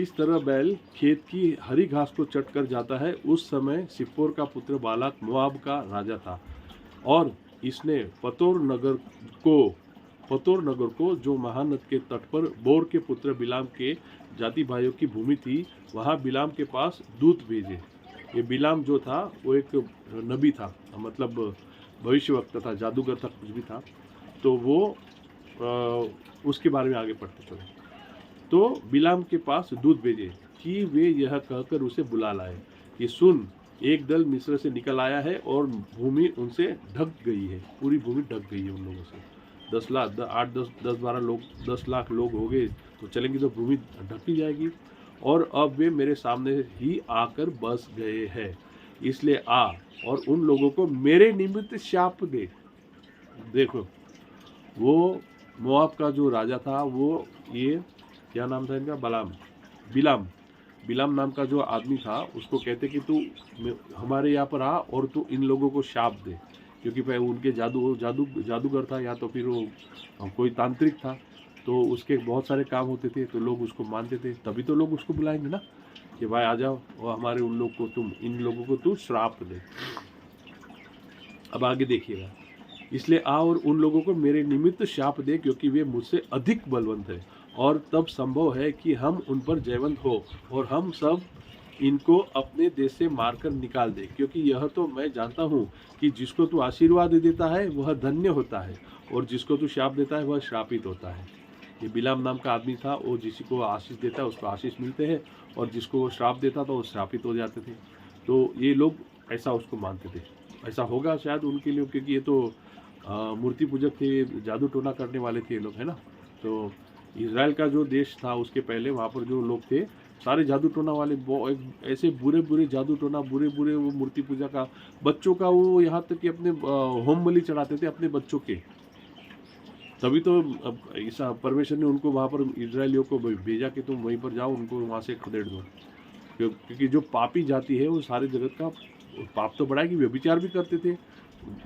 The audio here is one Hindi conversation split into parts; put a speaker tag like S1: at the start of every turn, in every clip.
S1: इस तरह बैल खेत की हरी घास को चट कर जाता है। उस समय सिप्पोर का पुत्र बालाक मोआब का राजा था और इसने को पतोर नगर को जो महानद के तट पर बोर के पुत्र बिलाम के जाति भाइयों की भूमि थी, वहाँ बिलाम के पास दूत भेजे। ये बिलाम जो था वो एक नबी था, मतलब भविष्यवक्ता था, जादूगर था, कुछ भी था। तो वो उसके बारे में आगे पढ़ते चलो। तो बिलाम के पास दूत भेजे कि वे यह कहकर उसे बुला लाए कि सुन, एक दल मिस्र से निकल आया है और भूमि उनसे ढक गई है, पूरी भूमि ढक गई है उन लोगों से। 10 लाख 8 10 10 12 लोग, 10 लाख लोग हो गए तो चलेंगे तो भूमि ढक ही जाएगी। और अब वे मेरे सामने ही आकर बस गए हैं, इसलिए आ और उन लोगों को मेरे निमित्त शाप दे। देखो, वो मोआब का जो राजा था, वो ये क्या नाम था इनका, बिलाम बिलाम नाम का जो आदमी था, उसको कहते कि तू हमारे यहाँ पर आ और तू इन लोगों को शाप दे, क्योंकि भाई उनके जादूगर था, या तो फिर वो कोई तांत्रिक था। तो उसके बहुत सारे काम होते थे, तो लोग उसको मानते थे, तभी तो लोग उसको बुलाएंगे ना कि भाई आ जाओ और हमारे इन लोगों को तू श्राप दे। अब आगे देखिएगा, इसलिए आ और उन लोगों को मेरे निमित्त शाप दे, क्योंकि वे मुझसे अधिक बलवंत है, और तब संभव है कि हम उन पर जयवंत हो और हम सब इनको अपने देश से मारकर निकाल दे। क्योंकि यह तो मैं जानता हूँ कि जिसको तू आशीर्वाद देता है वह धन्य होता है, और जिसको तू शाप देता है वह श्रापित होता है। ये बिलाम नाम का आदमी था, वो जिसी को आशीष देता है उसको आशीष मिलते हैं, और जिसको वो श्राप देता था वो श्रापित हो जाते थे। तो ये लोग ऐसा उसको मानते थे। ऐसा होगा शायद उनके लिए, क्योंकि ये तो मूर्ति पूजक थे, जादू टोना करने वाले थे ये लोग, है ना। तो इज़राइल का जो देश था उसके पहले वहाँ पर जो लोग थे सारे जादू टोना वाले, ऐसे बुरे बुरे जादू टोना, बुरे बुरे वो मूर्ति पूजा का, बच्चों का, वो यहाँ तक कि अपने होम बलि चढ़ाते थे अपने बच्चों के। तभी तो ईसा परमेश्वर ने उनको वहाँ पर इजरायलियों को भेजा कि तुम वहीं पर जाओ, उनको वहाँ से खदेड़ दो। क्योंकि जो पापी जाति है वो सारे जगत का पाप तो बढ़ाएगी। व्यभिचार भी करते थे,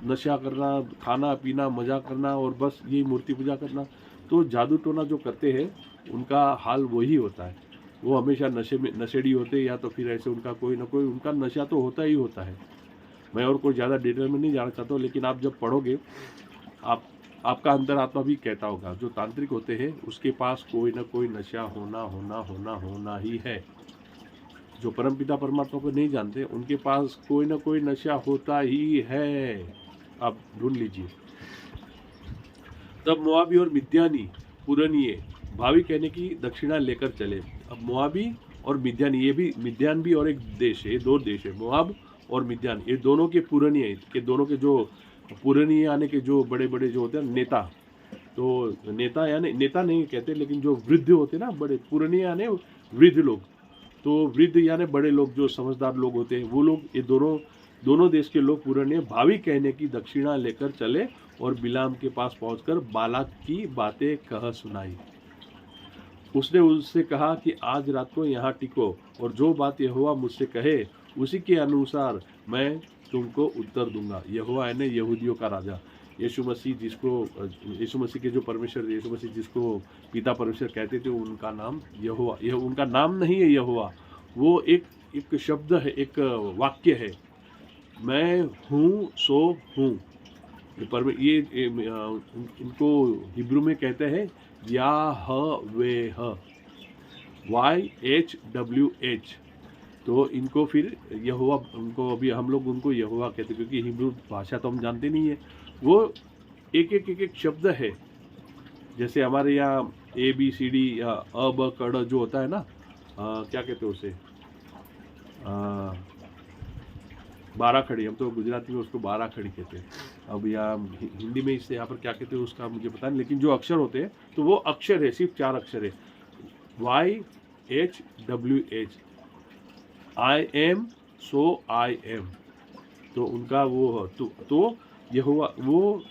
S1: नशा करना, खाना पीना, मजा करना, और बस यही मूर्ति पूजा करना। तो जादू टोना जो करते हैं उनका हाल वही होता है। वो हमेशा नशे में नशेड़ी होते हैं, या तो फिर ऐसे उनका कोई ना कोई उनका नशा तो होता ही होता है। मैं और कोई ज़्यादा डिटेल में नहीं जाना चाहता हूँ, लेकिन आप जब पढ़ोगे आप आपका अंतरात्मा भी कहता होगा, जो तांत्रिक होते हैं उसके पास कोई ना कोई नशा होना होना होना होना ही है। जो परमपिता परमात्मा को नहीं जानते उनके पास कोई ना कोई नशा होता ही है। आप ढूंढ लीजिए। तब मोआबी और मिद्यानी पुरनिये भावी कहने की दक्षिणा लेकर चले। अब मोआबी और मिद्यानी, ये भी मिद्यान भी और एक देश है, ये दो देश है, मोआब और मिद्यान। ये दोनों के पुरनिये के, दोनों के जो पुरनिये यानी कि जो बड़े बड़े जो होते हैं नेता, तो नेता यानी नेता नहीं कहते, लेकिन जो वृद्ध होते हैं ना, बड़े पुरनिये यानी वृद्ध लोग। तो वृद्ध यानी बड़े लोग, जो समझदार लोग होते हैं वो लोग, ये दोनों दोनों देश के लोग पुराने भावी कहने की दक्षिणा लेकर चले और बिलाम के पास पहुंचकर बालाक की बातें कह सुनाई। उसने उससे कहा कि आज रात को यहाँ टिको, और जो बात यहोवा मुझसे कहे उसी के अनुसार मैं तुमको उत्तर दूंगा। यहोवा यानी यहूदियों का राजा, यीशु मसीह यीशु मसीह के जो परमेश्वर, यीशु मसीह जिसको पिता परमेश्वर कहते थे, उनका नाम यहोवा, यह उनका नाम नहीं है यहोवा, वो एक शब्द है, एक वाक्य है, मैं हूँ सो हूँ। इनको हिब्रू में कहते हैं याहवेह, YHWH। तो इनको फिर यहोवा, उनको अभी हम लोग उनको यहोवा कहते हैं, क्योंकि हिब्रू भाषा तो हम जानते नहीं है। वो एक शब्द है, जैसे हमारे यहाँ ABCD या अ ब क ड जो होता है ना, क्या कहते हैं उसे, 12 खड़ी, हम तो गुजराती में उसको 12 खड़ी कहते हैं। अब यहाँ हिंदी में इससे यहाँ पर क्या कहते हैं उसका मुझे पता नहीं, लेकिन जो अक्षर होते हैं तो वो अक्षर है, सिर्फ 4 अक्षर है, YHWH, I am so I am. तो उनका वो तो यहोवा, वो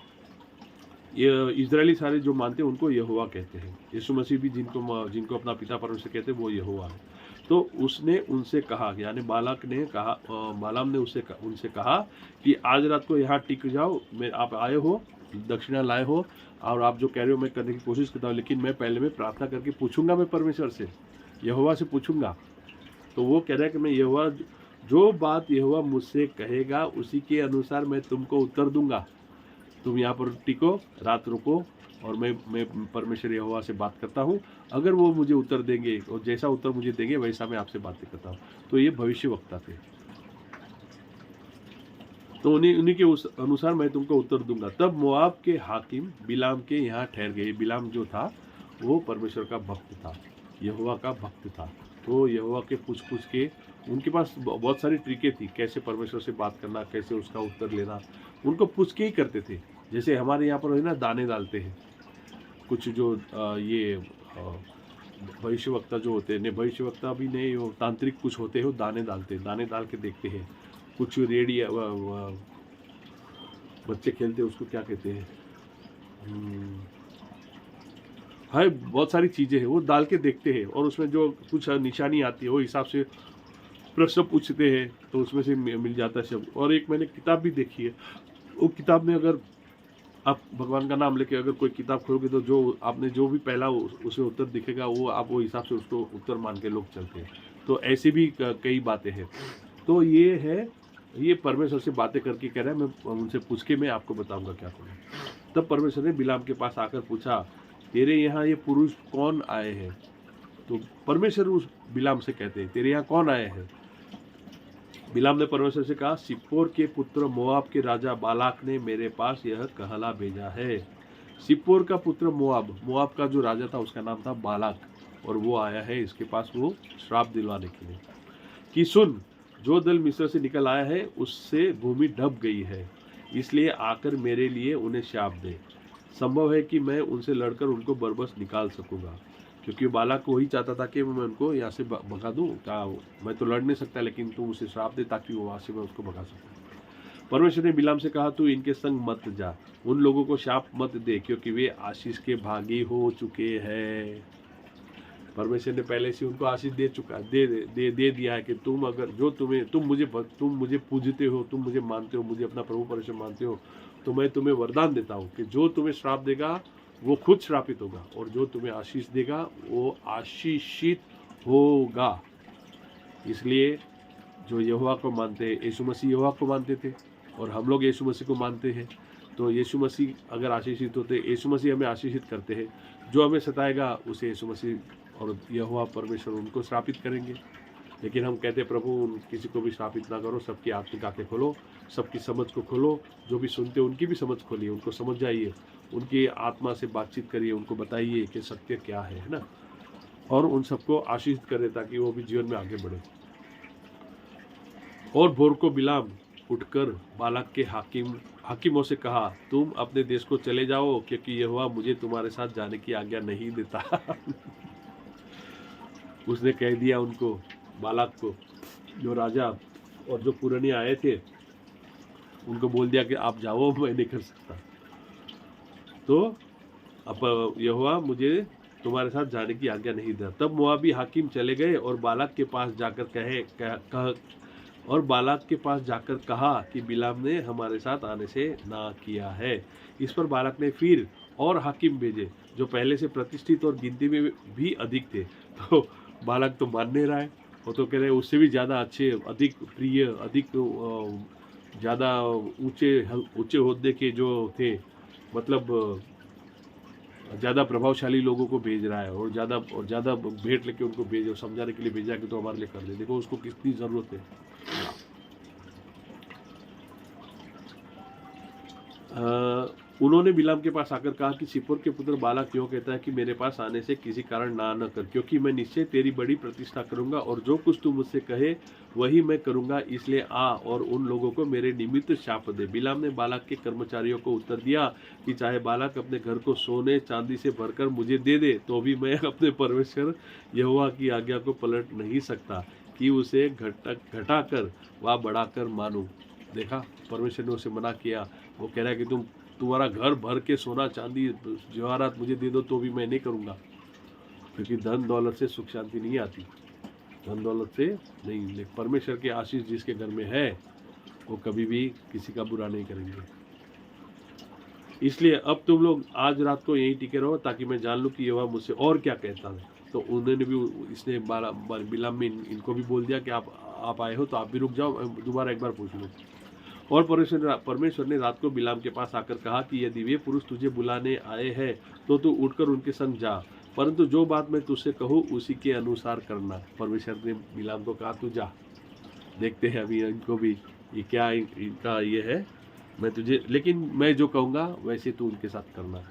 S1: ये इजरायली सारे जो मानते हैं उनको यहोवा कहते हैं। यीशु मसीह भी जिनको अपना पिता परमेश्वर कहते हैं वो यहोवा है। तो उसने उनसे कहा, यानी बालाम ने उनसे कहा कि आज रात को यहाँ टिक जाओ, आप आए हो, दक्षिणा लाए हो, और आप जो कह रहे हो मैं करने की कोशिश करता हूँ, लेकिन मैं पहले में प्रार्थना करके पूछूंगा मैं परमेश्वर से यहोवा से पूछूंगा। तो वो कह रहा है कि मैं यहोवा, जो बात यहोवा मुझसे कहेगा उसी के अनुसार मैं तुमको उत्तर दूंगा। तुम यहाँ पर टिको, रात रुको, और मैं परमेश्वर यहोवा से बात करता हूँ। अगर वो मुझे उत्तर देंगे और जैसा उत्तर मुझे देंगे वैसा मैं आपसे बातें करता हूँ। तो ये भविष्यवक्ता थे। तो उन्हीं के उस अनुसार मैं तुमको उत्तर दूंगा। तब मोआब के हाकिम बिलाम के यहाँ ठहर गए। बिलाम जो था वो परमेश्वर का भक्त था, यहोवा का भक्त था। तो यहोवा के पूछ के उनके पास बहुत सारी ट्रिकें थी, कैसे परमेश्वर से बात करना, कैसे उसका उत्तर लेना, उनको पूछ के ही करते थे। जैसे हमारे यहाँ पर है ना, दाने डालते हैं कुछ जो ये भविष्यवक्ता जो होते हैं, नहीं भविष्यवक्ता भी नहीं, वो तांत्रिक कुछ होते हैं, वो दाने डालते हैं, दाने डाल के देखते हैं। कुछ रेडी बच्चे खेलते हैं, उसको क्या कहते हैं, है बहुत सारी चीज़ें हैं, वो डाल के देखते हैं और उसमें जो कुछ निशानी आती है वो हिसाब से प्रश्न पूछते हैं, तो उसमें से मिल जाता है शब्द। और एक मैंने किताब भी देखी है, वो किताब में अगर आप भगवान का नाम लेके अगर कोई किताब खोलोगे तो जो आपने जो भी पहला उसे उत्तर दिखेगा, वो आप वो हिसाब से उसको उत्तर मान के लोग चलते हैं। तो ऐसी भी कई बातें हैं। तो ये है, ये परमेश्वर से बातें करके कह रहा है, मैं उनसे पूछ के मैं आपको बताऊंगा क्या करूँ। तब परमेश्वर ने बिलाम के पास आकर पूछा, तेरे यहाँ ये पुरुष कौन आए हैं? तो परमेश्वर उस बिलाम से कहते हैं, तेरे यहाँ कौन आए हैं? बिलाम ने परमेश्वर से कहा, सिप्पोर के पुत्र मोआब के राजा बालाक ने मेरे पास यह कहला भेजा है। सिप्पोर का पुत्र मोआब, मोआब का जो राजा था उसका नाम था बालाक, और वो आया है इसके पास वो श्राप दिलवाने के लिए कि सुन, जो दल मिस्र से निकल आया है उससे भूमि ढप गई है, इसलिए आकर मेरे लिए उन्हें शाप दे। संभव है कि मैं उनसे लड़कर उनको बरबस निकाल सकूंगा, क्योंकि बालाक को वही चाहता था कि मैं उनको यहाँ से भगा दूँ। क्या मैं तो लड़ नहीं सकता, लेकिन तू उसे श्राप दे ताकि वो वहाँ से मैं उसको भगा सकूँ। परमेश्वर ने बिलाम से कहा, तू इनके संग मत जा, उन लोगों को शाप मत दे, क्योंकि वे आशीष के भागी हो चुके हैं। परमेश्वर ने पहले से उनको आशीष दे चुका, दे दिया है कि तुम अगर जो तुम मुझे पूजते हो, तुम मुझे मानते हो, मुझे अपना प्रभु परमेश्वर मानते हो, तो मैं तुम्हें वरदान देता हूँ कि जो तुम्हें श्राप देगा वो खुद श्रापित होगा, और जो तुम्हें आशीष देगा वो आशीषित होगा। इसलिए जो यहोवा को मानते हैं, यीशु मसीह यहोवा को मानते थे और हम लोग यीशु मसीह को मानते हैं, तो यीशु मसीह अगर आशीषित होते, यीशु मसीह हमें आशीषित करते हैं। जो हमें सताएगा उसे यीशु मसीह और यहोवा परमेश्वर उनको श्रापित करेंगे। लेकिन हम कहते हैं, प्रभु किसी को भी श्रापित ना करो, सबकी आत्मिक आंखें खोलो, सबकी समझ को खोलो, जो भी सुनते हैं उनकी भी समझ खोलिए, उनको समझ जाइए, उनकी आत्मा से बातचीत करिए, उनको बताइए कि सत्य क्या है ना, और उन सबको आशीषित करें ताकि वो भी जीवन में आगे बढ़े। और भोर को बिलाम उठकर बालाक के हाकिमों से कहा, तुम अपने देश को चले जाओ, क्योंकि यहोवा मुझे तुम्हारे साथ जाने की आज्ञा नहीं देता। उसने कह दिया उनको, बालाक को, जो राजा और जो पुराने आए थे उनको बोल दिया कि आप जाओ, मैं नहीं कर सकता। तो अब यहोवा मुझे तुम्हारे साथ जाने की आज्ञा नहीं देता। तब मोआबी हाकिम चले गए और बालाक के पास जाकर कहा कि बिलाम ने हमारे साथ आने से ना किया है। इस पर बालाक ने फिर और हाकिम भेजे, जो पहले से प्रतिष्ठित और गिनती में भी अधिक थे। तो बालाक तो मान नहीं रहा है, वो तो कह रहे उससे भी ज़्यादा अच्छे, अधिक प्रिय, अधिक ज़्यादा ऊंचे ओहदे के जो थे, मतलब ज़्यादा प्रभावशाली लोगों को भेज रहा है, और ज़्यादा भेंट लेके उनको भेजो, समझाने के लिए भेजा कि तो हमारे लिए कर दे। देखो उसको कितनी ज़रूरत है। उन्होंने बिलाम के पास आकर कहा कि सिप्पोर के पुत्र बालाक क्यों कहता है कि मेरे पास आने से किसी कारण ना न कर, क्योंकि मैं निश्चय तेरी बड़ी प्रतिष्ठा करूंगा और जो कुछ तू मुझसे कहे वही मैं करूंगा, इसलिए आ और उन लोगों को मेरे निमित्त शाप दे। बिलाम ने बालाक के कर्मचारियों को उत्तर दिया कि चाहे बालाक अपने घर को सोने चांदी से भरकर मुझे दे दे, तो भी मैं अपने परमेश्वर यहोवा की आज्ञा को पलट नहीं सकता कि उसे घटाकर व बढ़ाकर मानूं। देखा, परमेश्वर ने उसे मना किया। वो कह रहा है कि तुम्हारा घर भर के सोना चांदी जवाहरात मुझे दे दो, तो भी मैं नहीं करूँगा, क्योंकि धन दौलत से सुख शांति नहीं आती, धन दौलत से नहीं। लेकिन परमेश्वर की आशीष जिसके घर में है वो कभी भी किसी का बुरा नहीं करेंगे। इसलिए अब तुम लोग आज रात को यहीं टिके रहो, ताकि मैं जान लूँ कि यहोवा मुझसे और क्या कहता है। तो उन्होंने भी इसने बिलाम में इनको भी बोल दिया कि आप आए हो तो आप भी रुक जाओ, दोबारा एक बार पूछ लो। और परमेश्वर ने रात को बिलाम के पास आकर कहा कि यदि वे पुरुष तुझे बुलाने आए हैं तो तू उठकर उनके संग जा, परंतु जो बात मैं तुझसे कहूँ उसी के अनुसार करना। परमेश्वर ने बिलाम को कहा तू जा। देखते हैं अभी इनको भी ये क्या इनका ये है, लेकिन मैं जो कहूँगा वैसे तू उनके साथ करना।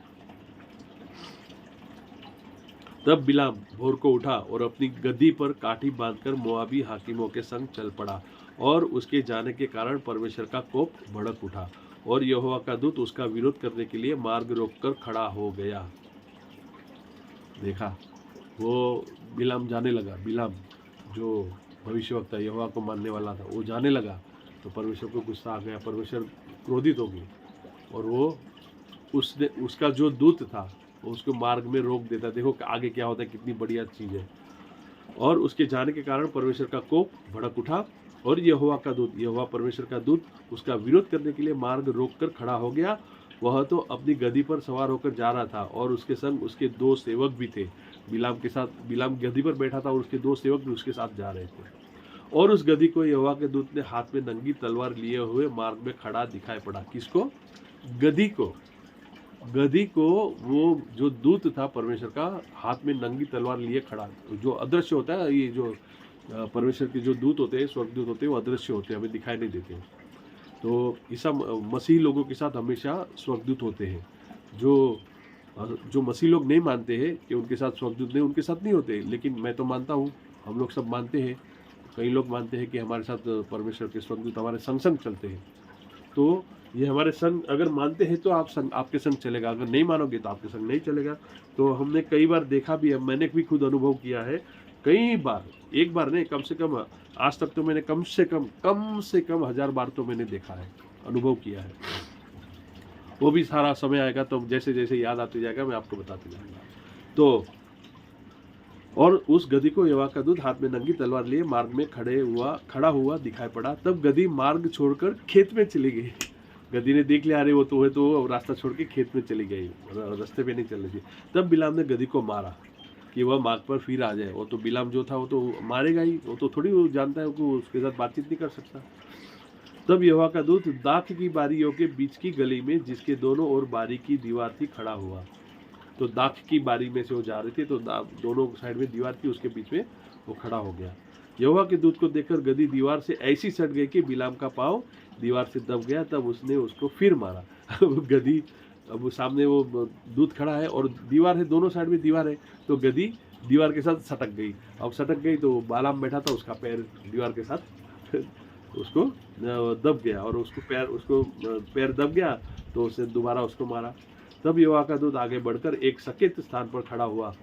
S1: तब बिलाम भोर को उठा और अपनी गद्दी पर काठी बांधकर मोआबी हाकिमों के संग चल पड़ा, और उसके जाने के कारण परमेश्वर का कोप भड़क उठा, और यहोवा का दूत उसका विरोध करने के लिए मार्ग रोककर खड़ा हो गया। देखा, वो बिलाम जाने लगा, बिलाम जो भविष्यवक्ता यहोवा को मानने वाला था वो जाने लगा, तो परमेश्वर को गुस्सा आ गया, परमेश्वर क्रोधित हो गए, और वो उसका जो दूत था उसको मार्ग में रोक देता। देखो आगे क्या होता है, कितनी बढ़िया चीज़ है। और उसके जाने के कारण परमेश्वर का कोप भड़क उठा, और यहोवा परमेश्वर का दूत उसका विरोध करने के लिए मार्ग रोककर खड़ा हो गया। वह तो अपनी गद्दी पर सवार होकर जा रहा था, और उसके संग उसके 2 सेवक भी थे। बिलाम के साथ, बिलाम गद्दी पर बैठा था और उसके 2 सेवक भी उसके साथ जा रहे थे। और उस गद्दी को यहोवा के दूत ने हाथ में नंगी तलवार लिए हुए मार्ग में खड़ा दिखाई पड़ा। किसको? गद्दी को वो जो दूत था परमेश्वर का, हाथ में नंगी तलवार लिए खड़ा। जो अदृश्य होता है, ये जो परमेश्वर के जो दूत होते हैं, स्वर्गदूत होते हैं, वो अदृश्य होते हैं, हमें दिखाई नहीं देते। तो ईसा मसीह लोगों के साथ हमेशा स्वर्गदूत होते हैं। जो मसीह लोग नहीं मानते हैं कि उनके साथ स्वर्गदूत नहीं, उनके साथ नहीं होते, लेकिन मैं तो मानता हूँ, हम लोग सब मानते हैं, कई लोग मानते हैं कि हमारे साथ परमेश्वर के स्वर्गदूत हमारे संग संग चलते हैं। तो ये हमारे संग अगर मानते हैं तो आपके संग चलेगा, अगर नहीं मानोगे तो आपके संग नहीं चलेगा। तो हमने कई बार देखा भी है, मैंने भी खुद अनुभव किया है कई बार, एक बार नहीं, कम से कम आज तक तो मैंने कम से कम 1000 बार तो मैंने देखा है, अनुभव किया है। वो भी सारा समय आएगा तो जैसे जैसे याद आते जाएगा मैं आपको बताते जाऊंगा। तो और उस गधी को यहोवा का दूत हाथ में नंगी तलवार लिए मार्ग में खड़ा हुआ दिखाई पड़ा। तब गधी मार्ग छोड़कर खेत में चली गई। गधी ने देख लिया, अरे वो तो है, तो रास्ता छोड़ के खेत में चली गई, रास्ते पे नहीं चल रही थी। तब बिलाम ने गधी को मारा कि वह मार्ग पर फिर आ जाए। वो तो बिलाम जो था वो तो मारेगा ही, वो तो थोड़ी वो जानता है कि उसके साथ बातचीत नहीं कर सकता। तब यहोवा का दूत दाख की बारियों के बीच की गली में, जिसके दोनों ओर बारी की दीवार थी, खड़ा हुआ। तो दाख की बारी में से वो जा रहे थे, तो दोनों साइड में दीवार थी, उसके बीच में वो खड़ा हो गया। यहोवा के दूत को देखकर गधी दीवार से ऐसी सट गई कि बिलाम का पाँव दीवार से दब गया। तब उसने उसको फिर मारा। गधी, अब सामने वो दूत खड़ा है और दीवार है, दोनों साइड में दीवार है, तो गधी दीवार के साथ सटक गई। अब सटक गई तो बालाम बैठा था, उसका पैर दीवार के साथ उसको दब गया, और उसको पैर दब गया, तो उसने दोबारा उसको मारा। तब यहोवा का दूत आगे बढ़कर एक सकेत स्थान पर खड़ा हुआ,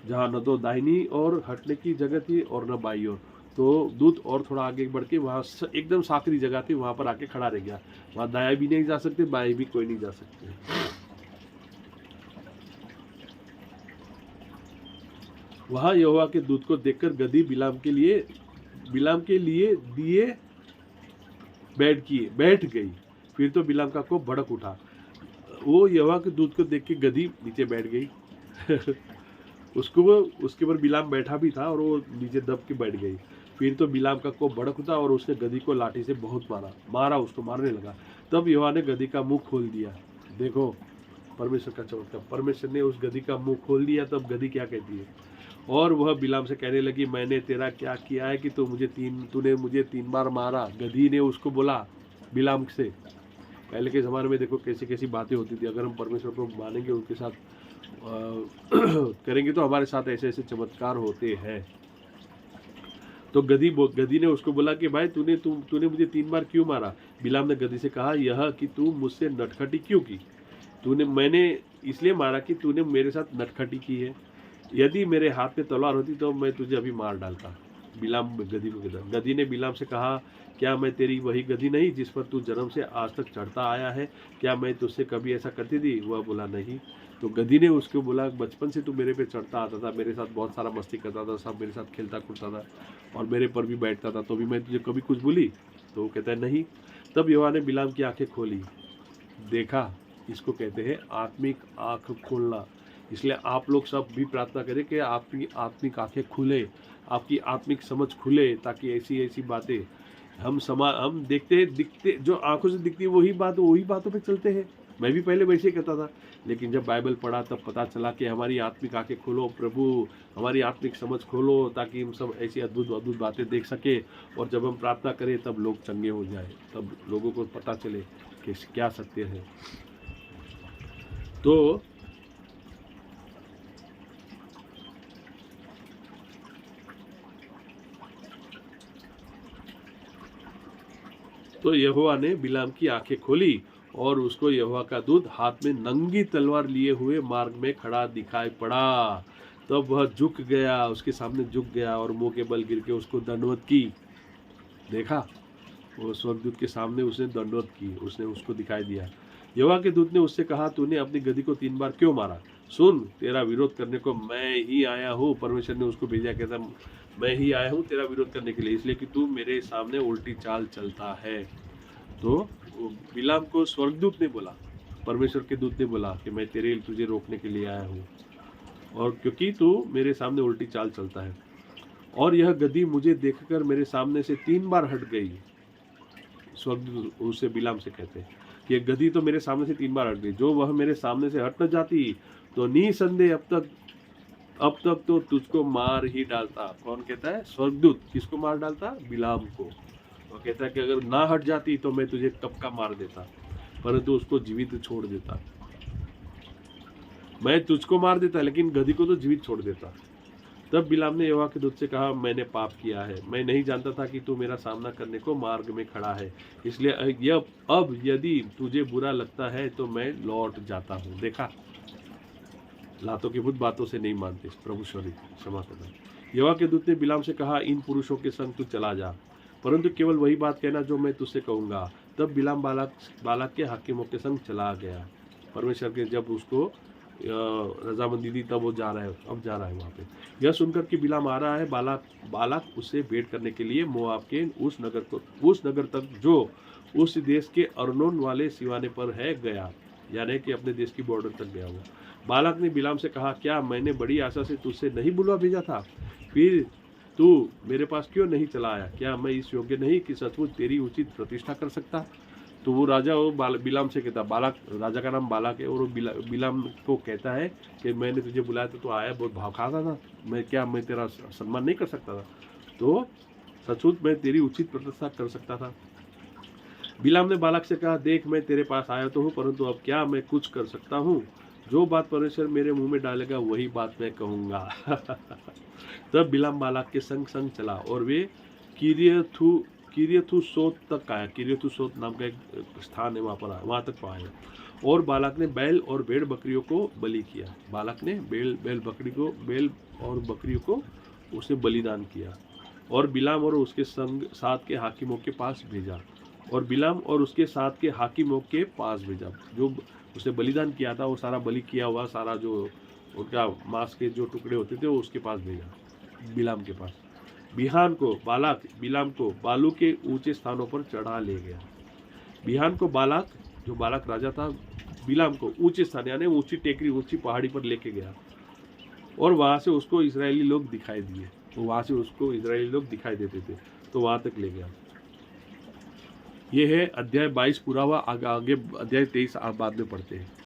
S1: जहाँ न तो दाहिनी ओर हटने की जगह थी और न बाई ओर। तो दूत और थोड़ा आगे बढ़ के वहाँ एकदम साकरी जगह थी, वहाँ पर आके खड़ा रह गया। वहाँ दाया भी नहीं जा सकते, बाएं भी कोई नहीं जा सकते। वहाँ यहोवा के दूत को देखकर गधी बिलाम के लिए दिए बैठ गई। फिर तो बिलाम का कोप भड़क उठा। वो यहोवा के दूत को देख के गधी नीचे बैठ गई। उसके ऊपर बिलाम बैठा भी था और वो नीचे दब के बैठ गई। फिर तो बिलाम का कोप भड़क उठा और उसने गधी को लाठी से बहुत मारा, उसको मारने लगा। तब यहोवा ने गधी का मुंह खोल दिया। देखो परमेश्वर का चमत्कार, परमेश्वर ने उस गधी का मुंह खोल दिया। तब गधी क्या कहती है, और वह बिलाम से कहने लगी, मैंने तेरा क्या किया है कि तूने मुझे 3 बार मारा। गधी ने उसको बोला बिलाम से। पहले के ज़माने में देखो कैसी कैसी बातें होती थी। अगर हम परमेश्वर को मानेंगे, उनके साथ करेंगे, तो हमारे साथ ऐसे ऐसे चमत्कार होते हैं। तो गधी ने उसको बोला कि भाई तूने मुझे 3 बार क्यों मारा। बिलाम ने गधी से कहा, यह कि तू मुझसे नटखटी क्यों की। मैंने इसलिए मारा कि तूने मेरे साथ नटखटी की है। यदि मेरे हाथ में तलवार होती तो मैं तुझे अभी मार डालता। बिलाम गधी को कहता। गधी ने बिलाम से कहा, क्या मैं तेरी वही गधी नहीं जिस पर तू जन्म से आज तक चढ़ता आया है? क्या मैं तुझसे कभी ऐसा करती थी? वह बोला, नहीं। तो गधी ने उसको बोला, बचपन से तू मेरे पे चढ़ता आता था, मेरे साथ बहुत सारा मस्ती करता था, सब मेरे साथ खेलता कूदता था और मेरे पर भी बैठता था, तो भी मैं तुझे कभी कुछ बोली? तो वो कहता है, नहीं। तब यहोवा ने बिलाम की आंखें खोली। देखा, इसको कहते हैं आत्मिक आँख खोलना। इसलिए आप लोग सब भी प्रार्थना करें कि आपकी आत्मिक आंखें खुले, आपकी आत्मिक समझ खुले, ताकि ऐसी ऐसी बातें हम देखते दिखते जो आंखों से दिखती है वही बातों पे चलते हैं। मैं भी पहले वैसे ही करता था, लेकिन जब बाइबल पढ़ा तब पता चला कि हमारी आत्मिक आंखें खोलो प्रभु, हमारी आत्मिक समझ खोलो, ताकि हम सब ऐसी अद्भुत अद्भुत बातें देख सके। और जब हम प्रार्थना करें तब लोग चंगे हो जाए, तब लोगों को पता चले कि क्या सत्य है। तो यहोवा ने बिलाम की आंखें खोली और उसको यहोवा का दूत हाथ में नंगी तलवार लिए हुए मार्ग में खड़ा दिखाई पड़ा। तब वह झुक गया, उसके सामने झुक गया और मुंह के बल गिर के उसको दंडवत की। देखा, वो स्वर्गदूत के सामने उसने दंडवत की, उसने उसको दिखाई दिया। यहोवा के दूत ने उससे कहा, तूने अपनी गदही को 3 बार क्यों मारा? सुन, तेरा विरोध करने को मैं ही आया हूँ। परमेश्वर ने उसको भेजा, कहता मैं ही आया हूँ तेरा विरोध करने के लिए, इसलिए कि तू मेरे सामने उल्टी चाल चलता है। तो बिलाम को स्वर्गदूत ने बोला, परमेश्वर के दूत ने बोला कि मैं तुझे रोकने के लिए आया हूँ, और क्योंकि तू मेरे सामने उल्टी चाल चलता है। और यह गदही मुझे देखकर मेरे सामने से 3 बार हट गई। स्वर्गदूत उसे बिलाम से कहते हैं कि गदही तो मेरे सामने से 3 बार हट गई, जो वह मेरे सामने से हट न जाती तो निसंदेह अब तक तो तुझको मार ही डालता। कौन कहता है? स्वर्गदूत। किसको मार डालता? बिलाम को। वो कहता है कि अगर ना हट जाती तो मैं तुझे कब का मार देता, परंतु उसको जीवित छोड़ देता। मैं तुझको मार देता लेकिन गदही को तो जीवित छोड़ देता। तब बिलाम ने यहोवा के दूत से कहा, मैंने पाप किया है, मैं नहीं जानता था कि तू मेरा सामना करने को मार्ग में खड़ा है, इसलिए अब यदि तुझे बुरा लगता है तो मैं लौट जाता हूँ। देखा, लातों की बुत बातों से नहीं मानते। प्रभु सॉरी क्षमा करना। यहोवा के दूत ने बिलाम से कहा, इन पुरुषों के संग तू चला जा, परंतु केवल वही बात कहना जो मैं तुझसे कहूँगा। तब बिलाम बालाक के हाकिमों के संग चला गया। परमेश्वर के जब उसको रजामंदी दी तब वो जा रहा है, अब जा रहा है वहाँ पे। यह सुनकर कि बिलाम आ रहा है, बालाक उससे भेंट करने के लिए मोआब के उस नगर तक जो उस देश के अर्नोन वाले सिवाने पर है गया, यानी कि अपने देश की बॉर्डर तक गया हुआ। बालाक ने बिलाम से कहा, क्या मैंने बड़ी आशा से तुझसे नहीं बुलवा भेजा था? फिर तू मेरे पास क्यों नहीं चला आया? क्या मैं इस योग्य नहीं कि सचमुच तेरी उचित प्रतिष्ठा कर सकता? तो वो राजा वो बिलाम से कहता, बालाक, राजा का नाम बालाक है, और वो बिलाम को कहता है कि मैंने तुझे बुलाया तो आया, बहुत भाव खाता था, मैं तेरा सम्मान नहीं कर सकता था? तो सचमुच मैं तेरी उचित प्रतिष्ठा कर सकता था। बिलाम ने बालाक से कहा, देख मैं तेरे पास आया तो हूँ, परंतु अब क्या मैं कुछ कर सकता हूँ? जो बात परमेश्वर मेरे मुंह में डालेगा वही बात मैं कहूँगा। तब बिलाम बालाक के संग संग चला और वे किरियथुसोत तक आया। किरियथुसोत नाम का एक स्थान है, वहाँ तक पहुँचे। और बालाक ने बैल और भेड़ बकरियों को बलि किया। बालाक ने बैल और बकरियों को उसने बलिदान किया और बिलाम और उसके साथ के हाकिमों के पास भेजा। जो उसने बलिदान किया था वो सारा बलि किया हुआ, सारा जो उनका मांस के जो टुकड़े होते थे वो उसके पास भेजा, बिलाम के पास। बिहान को बालाक बिलाम को बालू के ऊंचे स्थानों पर चढ़ा ले गया। बिहान को बालाक राजा था, बिलाम को ऊंचे स्थान यानी ऊंची टेकरी, ऊंची पहाड़ी पर लेके गया और वहां से उसको इजरायली लोग दिखाई देते थे, तो वहां तक ले गया। ये है अध्याय 22 पूरा हुआ। आगे अध्याय 23 आप बाद में पढ़ते हैं।